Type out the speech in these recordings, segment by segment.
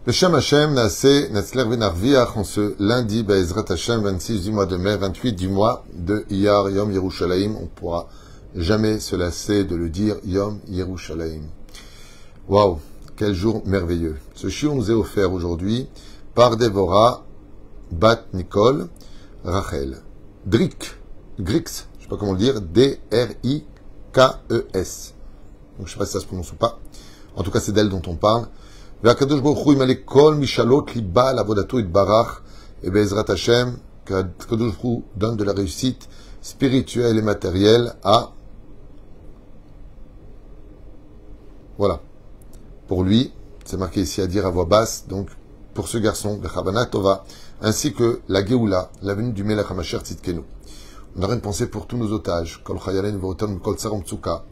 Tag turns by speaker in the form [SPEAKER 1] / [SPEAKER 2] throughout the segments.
[SPEAKER 1] Beshem Hashem, Naaseh, Natzler Venarviach, en ce lundi, Be'ezrat Hashem, 26 du mois de mai, 28 du mois de Iyar, Yom Yerushalayim. On ne pourra jamais se lasser de le dire, Yom Yerushalayim. Waouh, quel jour merveilleux. Ce shiur nous est offert aujourd'hui par Dévorah, Bat Nicole, Rachel. Drix, je ne sais pas comment le dire, D-R-I-K-E-S. Donc je ne sais pas si ça se prononce ou pas. En tout cas, c'est d'elle dont on parle. והקדוש ברוך הוא ימלא כל משאלות ליבה לעבודתו יתברך, et בעזרת Hashem, qu'Akadosh Baruch Hu donne de la réussite spirituelle et matérielle à... Voilà. Pour lui, c'est marqué ici à dire à voix basse, donc pour ce garçon, le Chavana Tova, ainsi que la Géoula, la venue du Melech HaMashiach Tzidkenu. On aurait une pensée pour tous nos otages, Kol Chayalen Votam Kol Tsarom Tsuka.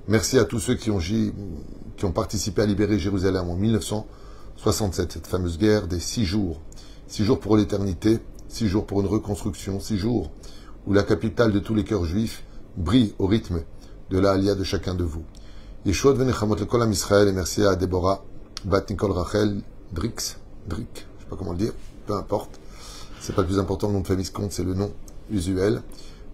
[SPEAKER 1] Merci à tous ceux qui ont participé à libérer Jérusalem en 1967, cette fameuse guerre des 6 jours. 6 jours pour l'éternité, 6 jours pour une reconstruction, 6 jours où la capitale de tous les cœurs juifs brille au rythme de la alia de chacun de vous. Yeshua Venechamot le Kol Am Israël, et merci à Déborah, Bat Nicole Rachel, Drix, je sais pas comment le dire, peu importe. C'est pas le plus important, le nom de famille qui compte, c'est le nom usuel.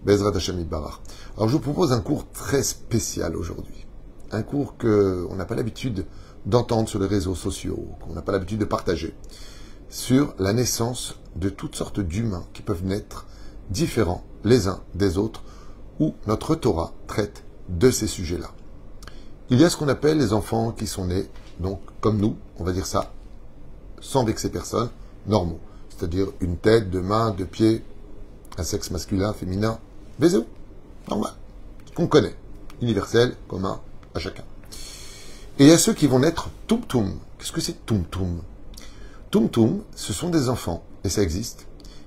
[SPEAKER 1] Bezrat Hashem Yitbarach. Alors je vous propose un cours très spécial aujourd'hui. Un cours qu'on n'a pas l'habitude d'entendre sur les réseaux sociaux, qu'on n'a pas l'habitude de partager, sur la naissance de toutes sortes d'humains qui peuvent naître différents les uns des autres, où notre Torah traite de ces sujets-là. Il y a ce qu'on appelle les enfants qui sont nés, donc comme nous, on va dire ça, sans vexer personne, normaux. C'est-à-dire une tête, deux mains, deux pieds, un sexe masculin, féminin, Bézou, normal, qu'on connaît, universel, commun à chacun. Et il y a ceux qui vont naître Tumtum. Qu'est-ce que c'est Tumtum? Tumtum, ce sont des enfants, et ça existe,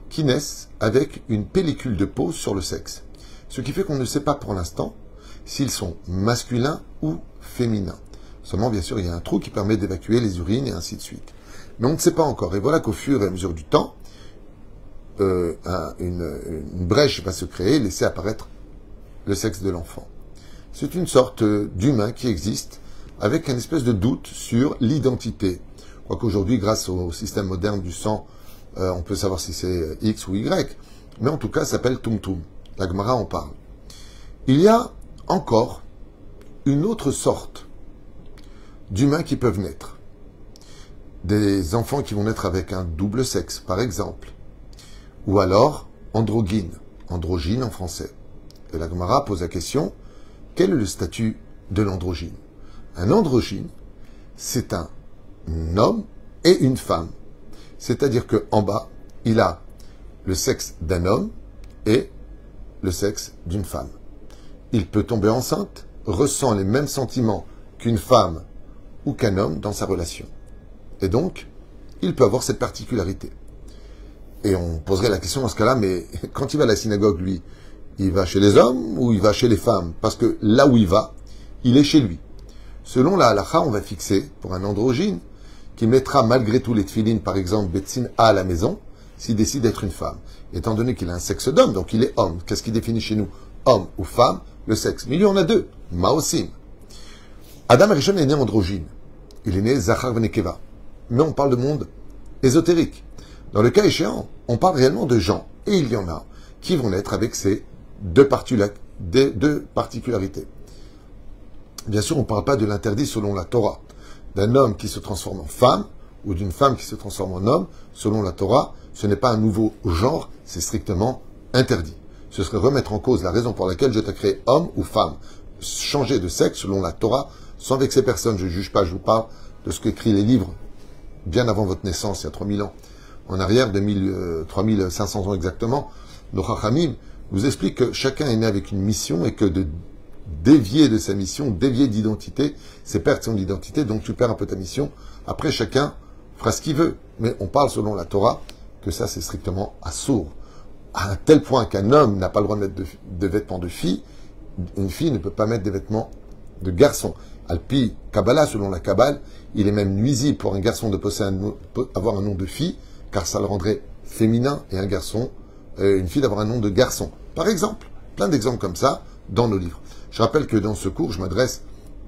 [SPEAKER 1] qui naissent avec une pellicule de peau sur le sexe. Ce qui fait qu'on ne sait pas pour l'instant s'ils sont masculins ou féminins. Seulement, bien sûr, il y a un trou qui permet d'évacuer les urines et ainsi de suite. Mais on ne sait pas encore. Et voilà qu'au fur et à mesure du temps, une brèche va se créer, laisser apparaître le sexe de l'enfant. C'est une sorte d'humain qui existe avec une espèce de doute sur l'identité. Quoique aujourd'hui, grâce au système moderne du sang, on peut savoir si c'est X ou Y, mais en tout cas, ça s'appelle Tumtum. La Gemara en parle. Il y a encore une autre sorte d'humains qui peuvent naître. Des enfants qui vont naître avec un double sexe, par exemple. Ou alors, androgyne en français. Et la Gemara pose la question, quel est le statut de l'androgyne? Un androgyne, c'est un homme et une femme. C'est-à-dire qu'en bas, il a le sexe d'un homme et le sexe d'une femme. Il peut tomber enceinte, ressent les mêmes sentiments qu'une femme ou qu'un homme dans sa relation. Et donc, il peut avoir cette particularité. Et on poserait la question dans ce cas-là, mais quand il va à la synagogue, lui, il va chez les hommes ou il va chez les femmes? Parce que là où il va, il est chez lui. Selon la halakha, on va fixer, pour un androgyne, qui mettra malgré tout les tefilines, par exemple, Betzin à la maison, s'il décide d'être une femme. Étant donné qu'il a un sexe d'homme, donc il est homme. Qu'est-ce qui définit chez nous? Homme ou femme, le sexe. Mais il y en a deux, Maosim. Adam Arishon est né androgyne. Il est né Zachar Venekeva. Mais on parle de monde ésotérique. Dans le cas échéant, on parle réellement de gens, et il y en a, qui vont naître avec ces deux particularités. Bien sûr, on ne parle pas de l'interdit selon la Torah, d'un homme qui se transforme en femme, ou d'une femme qui se transforme en homme, selon la Torah, ce n'est pas un nouveau genre, c'est strictement interdit. Ce serait remettre en cause la raison pour laquelle je t'ai créé homme ou femme. Changer de sexe selon la Torah, sans vexer personne, je ne juge pas, je vous parle de ce qu'écrit les livres, bien avant votre naissance, il y a 3000 ans. En arrière, 3500 ans exactement, nos Chachamim nous expliquent que chacun est né avec une mission et que de dévier de sa mission, dévier d'identité, c'est perdre son identité, donc tu perds un peu ta mission. Après, chacun fera ce qu'il veut. Mais on parle selon la Torah que ça, c'est strictement assourd. À un tel point qu'un homme n'a pas le droit de mettre de vêtements de fille, une fille ne peut pas mettre des vêtements de garçon. Alpi Kabbalah, selon la Kabbale, il est même nuisible pour un garçon de avoir un nom de fille, car ça le rendrait féminin, et un garçon, une fille d'avoir un nom de garçon. Par exemple, plein d'exemples comme ça dans nos livres. Je rappelle que dans ce cours, je m'adresse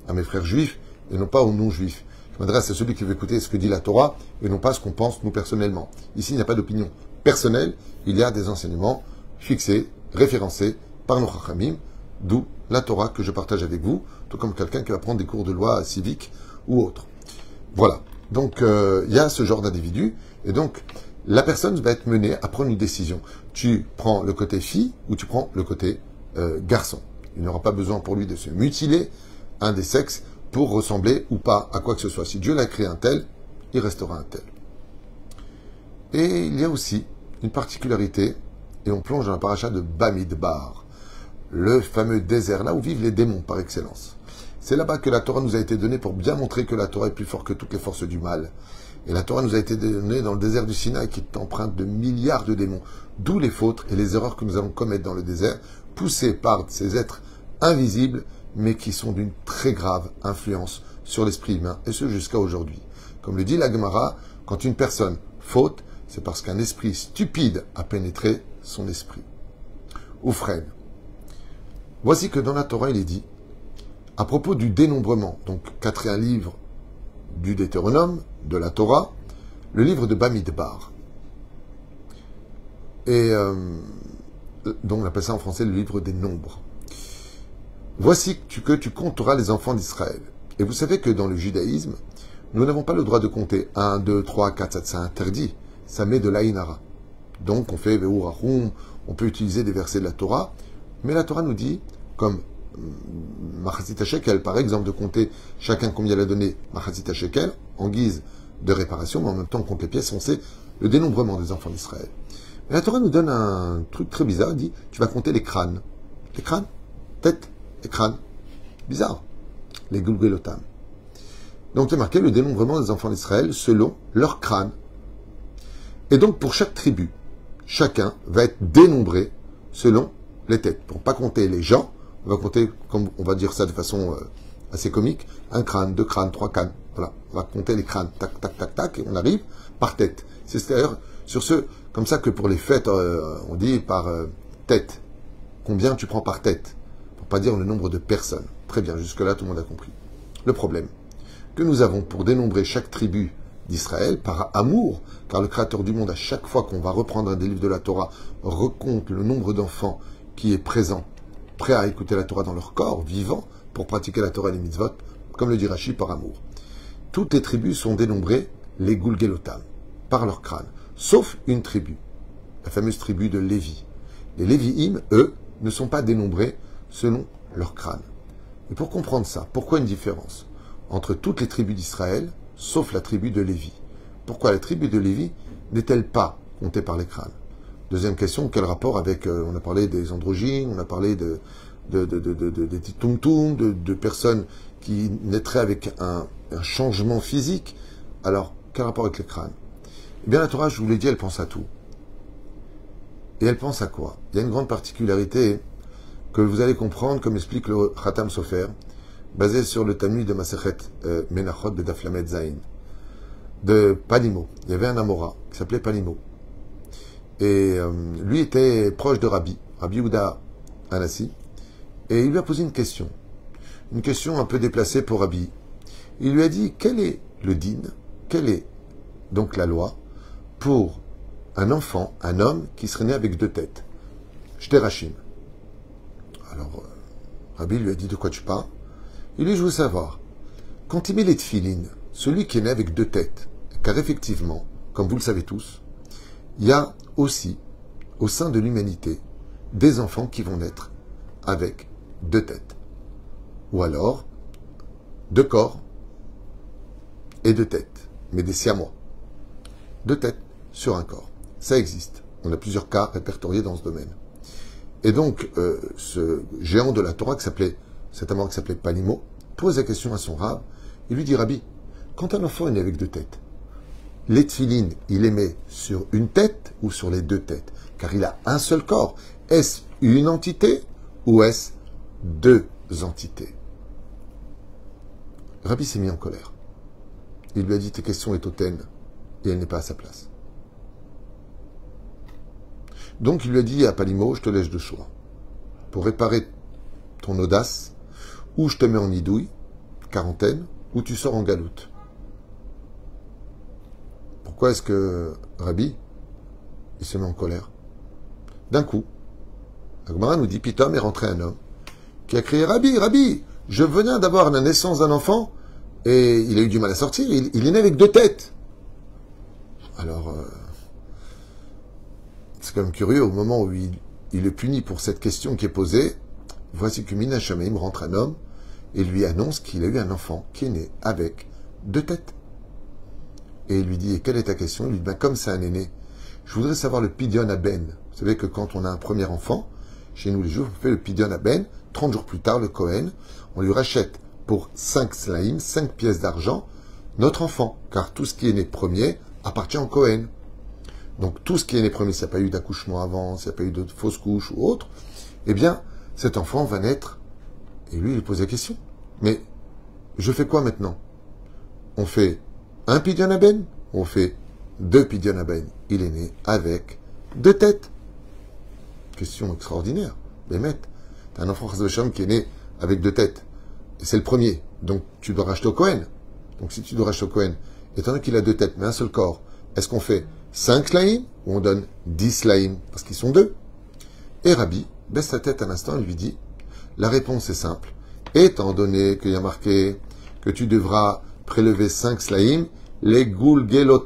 [SPEAKER 1] à mes frères juifs et non pas aux non-juifs. Je m'adresse à celui qui veut écouter ce que dit la Torah et non pas ce qu'on pense nous personnellement. Ici, il n'y a pas d'opinion personnelle, il y a des enseignements fixés, référencés par nos Chachamim, d'où la Torah que je partage avec vous, tout comme quelqu'un qui va prendre des cours de loi civique ou autre. Voilà. Donc, il y a ce genre d'individu, et donc, la personne va être menée à prendre une décision. Tu prends le côté fille ou tu prends le côté garçon. Il n'aura pas besoin pour lui de se mutiler un des sexes pour ressembler ou pas à quoi que ce soit. Si Dieu l'a créé un tel, il restera un tel. Et il y a aussi une particularité, et on plonge dans la paracha de Bamidbar, le fameux désert, là où vivent les démons par excellence. C'est là-bas que la Torah nous a été donnée pour bien montrer que la Torah est plus forte que toutes les forces du mal. Et la Torah nous a été donnée dans le désert du Sinaï qui est empreinte de milliards de démons. D'où les fautes et les erreurs que nous allons commettre dans le désert, poussés par ces êtres invisibles, mais qui sont d'une très grave influence sur l'esprit humain, et ce jusqu'à aujourd'hui. Comme le dit la Gemara, quand une personne faute, c'est parce qu'un esprit stupide a pénétré son esprit. Ou freine. Voici que dans la Torah, il est dit, à propos du dénombrement, donc quatrième livre du Deutéronome, de la Torah, le livre de Bamidbar. Et donc on appelle ça en français le livre des nombres. Voici que tu compteras les enfants d'Israël. Et vous savez que dans le judaïsme, nous n'avons pas le droit de compter 1, 2, 3, 4, 7, c'est interdit. Ça met de l'Aïnara. Donc on fait Ve'urachum, on peut utiliser des versets de la Torah, mais la Torah nous dit, comme Machazit Shekel, par exemple, de compter chacun combien il a donné Machazit Shekel, en guise de réparation, mais en même temps on compte les pièces, on sait le dénombrement des enfants d'Israël. Mais la Torah nous donne un truc très bizarre, elle dit, tu vas compter les crânes. Les crânes, tête et crânes. Bizarre. Les Gulgelotam. Donc il est marqué le dénombrement des enfants d'Israël selon leur crâne. Et donc pour chaque tribu, chacun va être dénombré selon les têtes. Pour ne pas compter les gens, on va compter, comme on va dire ça de façon assez comique, un crâne, deux crânes, trois crânes. Voilà, on va compter les crânes, tac, tac, tac, tac, et on arrive par tête. C'est d'ailleurs sur ce, comme ça que pour les fêtes, on dit par tête. Combien tu prends par tête? Pour pas dire le nombre de personnes. Très bien, jusque-là, tout le monde a compris. Le problème que nous avons pour dénombrer chaque tribu d'Israël, par amour, car le Créateur du monde, à chaque fois qu'on va reprendre un des livres de la Torah, recompte le nombre d'enfants qui est présent, prêt à écouter la Torah dans leur corps, vivant, pour pratiquer la Torah et les mitzvot, comme le dit Rashi, par amour. Toutes les tribus sont dénombrées, les Gulgelotam, par leur crâne, sauf une tribu, la fameuse tribu de Lévi. Les Lévi'im, eux, ne sont pas dénombrés selon leur crâne. Et pour comprendre ça, pourquoi une différence entre toutes les tribus d'Israël, sauf la tribu de Lévi? Pourquoi la tribu de Lévi n'est-elle pas comptée par les crânes? Deuxième question, quel rapport avec, on a parlé des androgynes, on a parlé des petits tum-tum, de personnes qui naîtraient avec un changement physique. Alors, quel rapport avec les crânes? Eh bien, la Torah, je vous l'ai dit, elle pense à tout. Et elle pense à quoi? Il y a une grande particularité que vous allez comprendre, comme explique le Khatam Sofer, basé sur le Talmud de Masechet Menachot de Daf Lamed Zayin, de Panimo. Il y avait un Amora qui s'appelait Panimo. Et lui était proche de Rabbi Yehuda Anassi, et il lui a posé une question un peu déplacée pour Rabbi. Il lui a dit, quel est le din, quelle est donc la loi pour un enfant, un homme qui serait né avec deux têtes? Shterachim. Alors, Rabbi lui a dit, de quoi tu parles? Il lui dit, je veux savoir, quand il met les tefilines, celui qui est né avec deux têtes, car effectivement, comme vous le savez tous, il y a aussi, au sein de l'humanité, des enfants qui vont naître avec deux têtes. Ou alors, deux corps et deux têtes, mais des siamois. Deux têtes sur un corps. Ça existe. On a plusieurs cas répertoriés dans ce domaine. Et donc, ce géant de la Torah, cet amant qui s'appelait Panimo, pose la question à son rab. Il lui dit, Rabbi, quand un enfant est né avec deux têtes, les tefilines, il les met sur une tête ou sur les deux têtes? Car il a un seul corps. Est-ce une entité ou est-ce deux entités? Rabbi s'est mis en colère. Il lui a dit, tes questions est hautaine et elle n'est pas à sa place. Donc il lui a dit à Palimo, je te laisse deux choix. Pour réparer ton audace, ou je te mets en idouille, quarantaine, ou tu sors en galoute. pourquoi est-ce que Rabbi, il se met en colère? D'un coup, la Gemara nous dit, Pitom est rentré un homme qui a crié, Rabbi, Rabbi, je venais d'avoir la naissance d'un enfant et il a eu du mal à sortir, il est né avec 2 têtes. Alors, c'est quand même curieux, au moment où il est puni pour cette question qui est posée, voici que Mina Shamaim rentre un homme et lui annonce qu'il a eu un enfant qui est né avec 2 têtes. Et il lui dit, et quelle est ta question? Il lui dit, ben, comme c'est un aîné, je voudrais savoir le Pidyon Aben. Vous savez que quand on a un premier enfant, chez nous les Juifs, on fait le Pidyon Aben. 30 jours plus tard, le Kohen, on lui rachète pour 5 slaim, 5 pièces d'argent, notre enfant. Car tout ce qui est né premier appartient au Kohen. Donc tout ce qui est né premier, s'il n'y a pas eu d'accouchement avant, s'il n'y a pas eu de fausse couche ou autre, eh bien, cet enfant va naître. Et lui, il pose la question. Mais je fais quoi maintenant? On fait un Pidyon Aben ou on fait 2 Pidyon Aben? Il est né avec 2 têtes. Question extraordinaire. Bémet, t'as un enfant qui est né avec 2 têtes. Et c'est le premier. Donc tu dois racheter au Kohen. Donc si tu dois racheter au Kohen, étant donné qu'il a 2 têtes, mais un seul corps, est-ce qu'on fait 5 slaim ou on donne 10 slaim? Parce qu'ils sont 2. Et Rabbi baisse sa tête un instant et lui dit, la réponse est simple. Étant donné qu'il y a marqué que tu devras prélever 5 slaim, la goulgolette,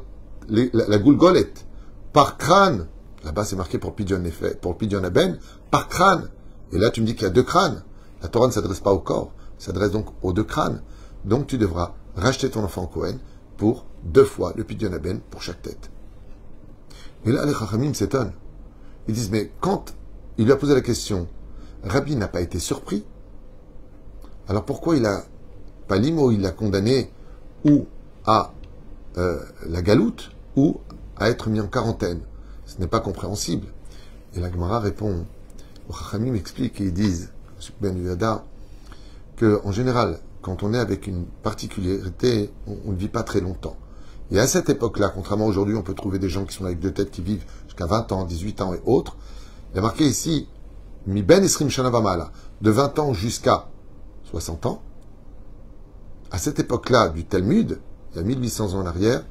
[SPEAKER 1] par crâne. Là-bas, c'est marqué pour Pidyon Aben, par crâne. Et là, tu me dis qu'il y a 2 crânes. La Torah ne s'adresse pas au corps, s'adresse donc aux 2 crânes. Donc, tu devras racheter ton enfant au Kohen pour 2 fois le Pidyon Aben pour chaque tête. Et là, les Chachamim s'étonnent. Ils disent, mais quand il lui a posé la question, Rabbi n'a pas été surpris. Alors pourquoi il a pas l'imo, il l'a condamné ou à la galoute ou à être mis en quarantaine? Ce n'est pas compréhensible. Et la Gemara répond, les Chachamim expliquent et ils disent, Ben Yada, que en général, quand on est avec une particularité, on ne vit pas très longtemps. Et à cette époque-là, contrairement à aujourd'hui, on peut trouver des gens qui sont avec 2 têtes qui vivent jusqu'à 20 ans, 18 ans et autres. Il y a marqué ici, Mi ben esrim shana vamala, de 20 ans jusqu'à 60 ans. À cette époque-là du Talmud, il y a 1800 ans en arrière,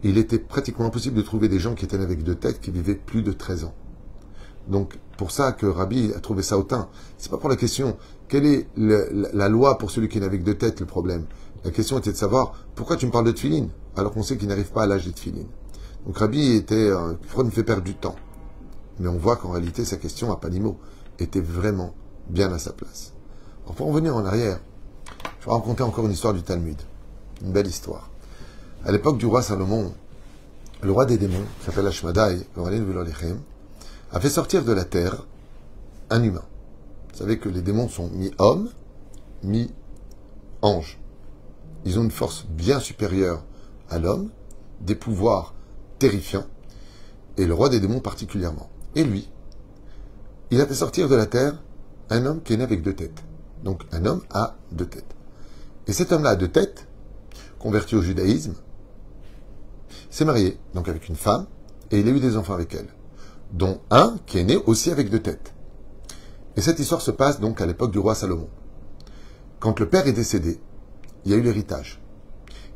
[SPEAKER 1] il était pratiquement impossible de trouver des gens qui étaient nés avec 2 têtes qui vivaient plus de 13 ans. Donc, pour ça que Rabbi a trouvé ça hautain. C'est pas pour la question, quelle est la loi pour celui qui est né avec 2 têtes, le problème. La question était de savoir, pourquoi tu me parles de tefilin, alors qu'on sait qu'il n'arrive pas à l'âge des tefilin. Donc Rabbi était, Freud me fait perdre du temps. Mais on voit qu'en réalité, sa question à Panimo était vraiment bien à sa place. Alors, pour en venir en arrière, je vais raconter encore une histoire du Talmud. Une belle histoire. À l'époque du roi Salomon, le roi des démons, qui s'appelle Ashmadai, a fait sortir de la terre un humain. Vous savez que les démons sont mi-hommes, mi-anges. Ils ont une force bien supérieure à l'homme, des pouvoirs terrifiants, et le roi des démons particulièrement. Et lui, il a fait sortir de la terre un homme qui est né avec 2 têtes. Donc un homme a 2 têtes. Et cet homme-là a 2 têtes, converti au judaïsme, s'est marié donc avec une femme, et il a eu des enfants avec elle, dont un qui est né aussi avec 2 têtes. Et cette histoire se passe donc à l'époque du roi Salomon. Quand le père est décédé, il y a eu l'héritage.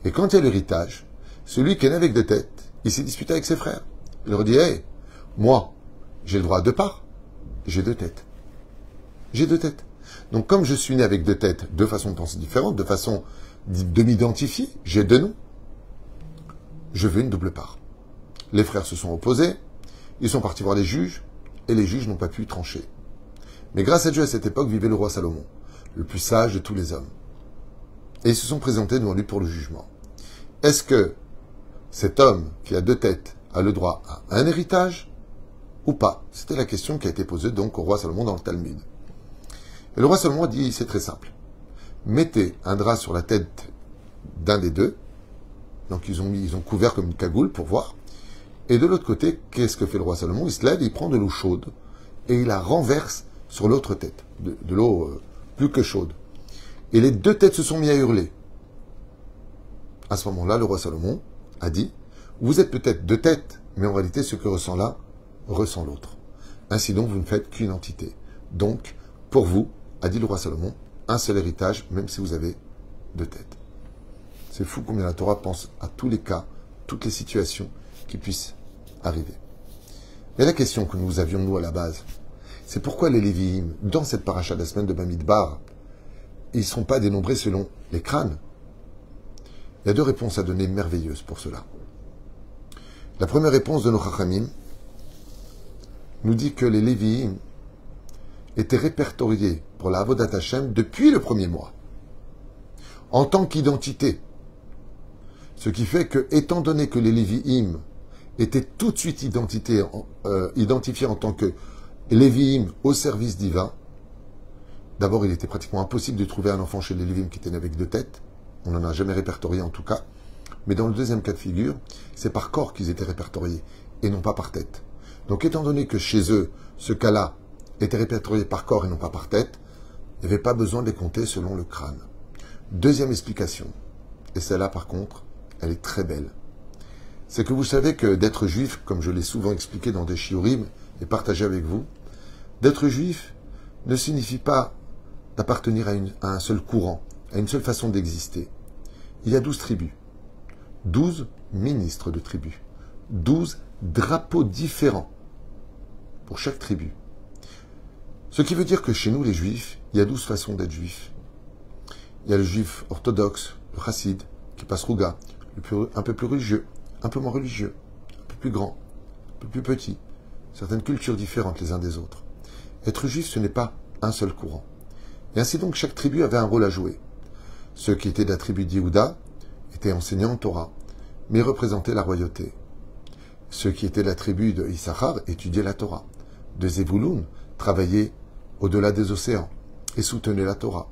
[SPEAKER 1] Et quand il y a l'héritage, celui qui est né avec 2 têtes, il s'est disputé avec ses frères. Il leur dit, hey, moi, j'ai le droit à 2 parts, j'ai 2 têtes. J'ai 2 têtes. Donc comme je suis né avec 2 têtes, de façon de penser différente, de façon de m'identifier, j'ai 2 noms, je veux une double part. Les frères se sont opposés, ils sont partis voir les juges, et les juges n'ont pas pu trancher. Mais grâce à Dieu, à cette époque, vivait le roi Salomon, le plus sage de tous les hommes. Et ils se sont présentés devant lui pour le jugement. Est-ce que cet homme qui a 2 têtes a le droit à un héritage ou pas? C'était la question qui a été posée donc au roi Salomon dans le Talmud. Et le roi Salomon a dit, c'est très simple. Mettez un drap sur la tête d'un des 2. Donc ils ont couvert comme une cagoule pour voir. Et de l'autre côté, qu'est-ce que fait le roi Salomon? Il se lève, il prend de l'eau chaude et il la renverse sur l'autre tête. De l'eau plus que chaude. Et les 2 têtes se sont mis à hurler. À ce moment-là, le roi Salomon a dit, vous êtes peut-être 2 têtes, mais en réalité, ce que ressent l'un, ressent l'autre. Ainsi donc, vous ne faites qu'une entité. Donc, pour vous, a dit le roi Salomon, un seul héritage, même si vous avez 2 têtes. C'est fou combien la Torah pense à tous les cas toutes les situations qui puissent arriver. Mais la question que nous avions, nous, à la base, c'est pourquoi les Lévi'im, dans cette paracha de la semaine de Bamidbar, ils ne sont pas dénombrés selon les crânes. Il y a deux réponses à donner merveilleuses pour cela. La première réponse de nos Chachamim nous dit que les Lévi'im étaient répertoriés pour la Avodat Hashem depuis le premier mois, en tant qu'identité. Ce qui fait que, étant donné que les Lévi'im étaient tout de suite identifiés en tant que Lévi'im au service divin, d'abord il était pratiquement impossible de trouver un enfant chez les Lévi'im qui était né avec 2 têtes, on n'en a jamais répertorié en tout cas, mais dans le deuxième cas de figure, c'est par corps qu'ils étaient répertoriés, et non pas par tête. Donc étant donné que chez eux, ce cas-là était répertorié par corps et non pas par tête, il n'y avait pas besoin de les compter selon le crâne. Deuxième explication, et celle-là par contre, elle est très belle. C'est que vous savez que d'être juif, comme je l'ai souvent expliqué dans des shiurim et partagé avec vous, d'être juif ne signifie pas d'appartenir à un seul courant, à une seule façon d'exister. Il y a 12 tribus, 12 ministres de tribus, 12 drapeaux différents pour chaque tribu. Ce qui veut dire que chez nous, les juifs, il y a 12 façons d'être juif. Il y a le juif orthodoxe, le chassid, qui passe rouga, un peu plus religieux, un peu moins religieux, un peu plus grand, un peu plus petit, certaines cultures différentes les uns des autres. Être juif, ce n'est pas un seul courant. Et ainsi donc, chaque tribu avait un rôle à jouer. Ceux qui étaient de la tribu d'Yehuda étaient enseignants en Torah, mais représentaient la royauté. Ceux qui étaient de la tribu de Issachar étudiaient la Torah. De Zevouloun travaillaient au-delà des océans et soutenaient la Torah.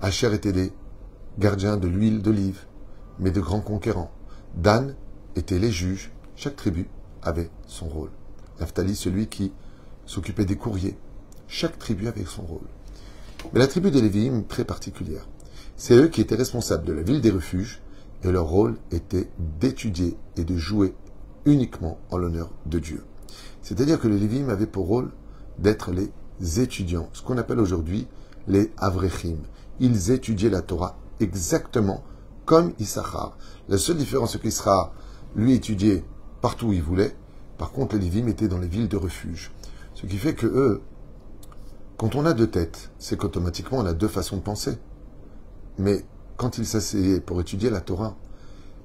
[SPEAKER 1] Asher étaient des gardiens de l'huile d'olive, mais de grands conquérants. Dan étaient les juges. Chaque tribu avait son rôle. Naphtali, celui qui s'occupait des courriers. Chaque tribu avait son rôle. Mais la tribu des Lévi'im, très particulière. C'est eux qui étaient responsables de la ville des refuges, et leur rôle était d'étudier et de jouer uniquement en l'honneur de Dieu. C'est-à-dire que les Lévi'im avaient pour rôle d'être les étudiants, ce qu'on appelle aujourd'hui les Avrechim. Ils étudiaient la Torah exactement comme Issachar. La seule différence, c'est qu'Isra, lui, étudiait partout où il voulait. Par contre, les Lévi'im étaient dans les villes de refuge. Ce qui fait que eux, quand on a 2 têtes, c'est qu'automatiquement on a 2 façons de penser. Mais quand ils s'asseyaient pour étudier la Torah,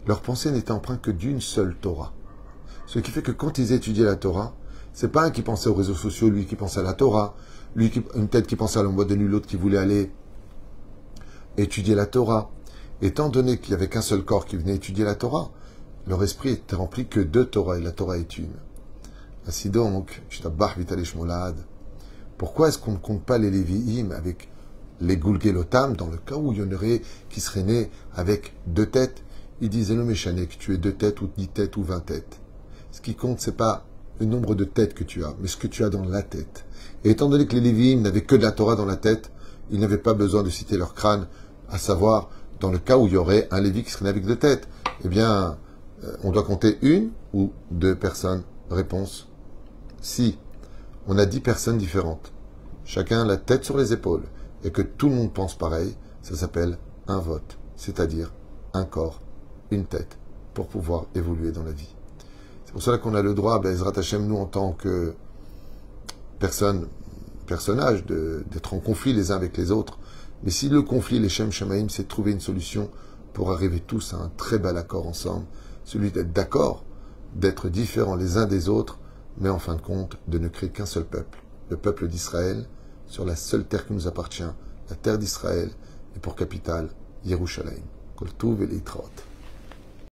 [SPEAKER 1] leur pensée n'était empreinte que d'une seule Torah. Ce qui fait que quand ils étudiaient la Torah, c'est pas un qui pensait aux réseaux sociaux, lui qui pensait à la Torah, une tête qui pensait à la boîte de nuit, l'autre qui voulait aller étudier la Torah. Étant donné qu'il n'y avait qu'un seul corps qui venait étudier la Torah, leur esprit était rempli que de Torah, et la Torah est une. Ainsi donc, pourquoi est-ce qu'on ne compte pas les Lévi'im avec les Gulgelotam, dans le cas où il y en aurait qui seraient nés avec 2 têtes? Ils disaient non méchané que tu aies 2 têtes ou 10 têtes ou 20 têtes. Ce qui compte, c'est pas le nombre de têtes que tu as, mais ce que tu as dans la tête. Et étant donné que les Lévi'im n'avaient que de la Torah dans la tête, ils n'avaient pas besoin de citer leur crâne, à savoir, dans le cas où il y aurait un Lévi qui serait né avec 2 têtes. Eh bien, on doit compter 1 ou 2 personnes. Réponse, si on a 10 personnes différentes, chacun la tête sur les épaules, et que tout le monde pense pareil, ça s'appelle un vote, c'est-à-dire un corps, une tête, pour pouvoir évoluer dans la vie. C'est pour cela qu'on a le droit, Ezrat Hashem, nous en tant que personnages, d'être en conflit les uns avec les autres. Mais si le conflit, les Shem Shamaim, c'est de trouver une solution pour arriver tous à un très bel accord ensemble, celui d'être d'accord, d'être différents les uns des autres, mais en fin de compte, de ne créer qu'un seul peuple, le peuple d'Israël, sur la seule terre qui nous appartient, la terre d'Israël, et pour capitale, Yerushalayim. Kol Tuv et Leitraot.